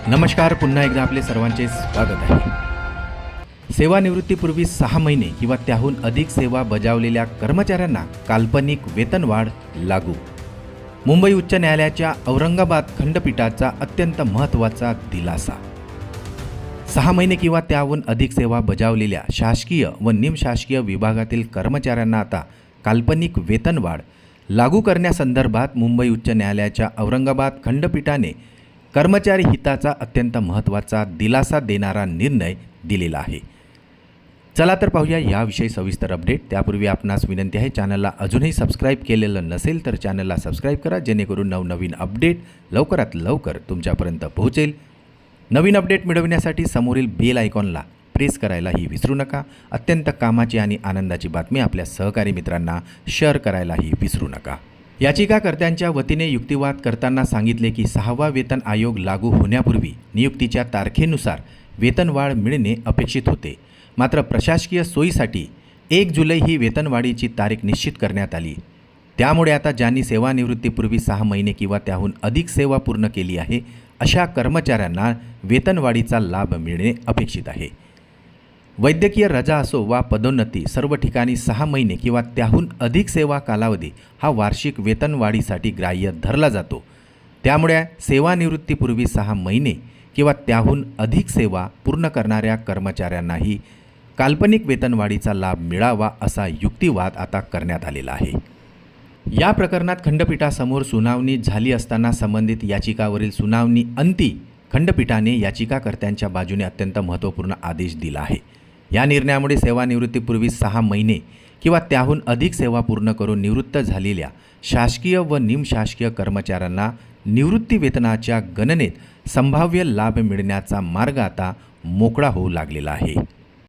नमस्कार, पुन्हा एकदा आपले सर्वांचे स्वागत आहे। सेवानिवृत्तीपूर्वी 6 महिने किंवा त्याहून अधिक सेवा बजावलेल्या कर्मचाऱ्यांना काल्पनिक वेतनवाढ लागू। मुंबई उच्च न्यायालयाच्या औरंगाबाद खंडपीठाचा अत्यंत महत्त्वाचा दिलासा। 6 महिने किंवा त्याहून अधिक सेवा बजावलेल्या शासकीय व निमशासकीय विभागातील कर्मचाऱ्यांना आता काल्पनिक वेतनवाढ लागू करण्यासंदर्भात मुंबई उच्च न्यायालयाच्या औरंगाबाद खंडपीठाने कर्मचारी हिताचा अत्यंत महत्त्वाचा दिलासा देणारा निर्णय दिलेला आहे। चला तर पाहूया याविषयी सविस्तर अपडेट। त्यापूर्वी आपणास विनंती आहे, चॅनलला अजूनही सबस्क्राईब केलेलं नसेल तर चॅनलला सबस्क्राईब करा, जेणेकरून नवनवीन अपडेट लवकरात लवकर तुमच्यापर्यंत पोहोचेल। नवीन अपडेट मिळवण्यासाठी समोरील बेल आयकॉनला प्रेस करायलाही विसरू नका। अत्यंत कामाची आणि आनंदाची बातमी आपल्या सहकारी मित्रांना शेअर करायलाही विसरू नका। याचिकाकर्त्यांच्या वतीने युक्तिवाद करताना सांगितले की 6वा वेतन आयोग लागू होण्यापूर्वी नियुक्तीच्या तारखेनुसार वेतनवाढ मिळणे अपेक्षित होते, मात्र प्रशासकीय सोयीसाठी 1 जुलै ही वेतनवाढीची तारीख निश्चित करण्यात आली। त्यामुळे आता ज्यांनी सेवानिवृत्तीपूर्वी 6 महिने किंवा त्याहून अधिक सेवा पूर्ण केली आहे अशा कर्मचाऱ्यांना वेतनवाढीचा लाभ मिळणे अपेक्षित आहे। वैद्यकीय रजा असो वा पदोन्नती, सर्व ठिकाणी 6 महिने किंवा त्याहून अधिक सेवा कालावधी हा वार्षिक वेतनवाढीसाठी ग्राह्य धरला जातो। त्यामुळे सेवानिवृत्तीपूर्वी 6 महिने किंवा त्याहून अधिक सेवा पूर्ण करणाऱ्या कर्मचाऱ्यांनाही काल्पनिक वेतनवाढीचा लाभ मिळावा असा युक्तिवाद आता करण्यात आलेला आहे। या प्रकरणात खंडपीठासमोर सुनावणी झाली असताना संबंधित याचिकावरील सुनावणी अंती खंडपीठाने याचिकाकर्त्यांच्या बाजूने अत्यंत महत्त्वपूर्ण आदेश दिला आहे। या निर्णयामुळे सेवानिवृत्तीपूर्वी 6 महिने किंवा त्याहून अधिक सेवा पूर्ण करून निवृत्त झालेल्या शासकीय व निमशासकीय कर्मचाऱ्यांना निवृत्ती वेतनाच्या गणनेत संभाव्य लाभ मिळण्याचा मार्ग आता मोकळा होऊ लागलेला आहे।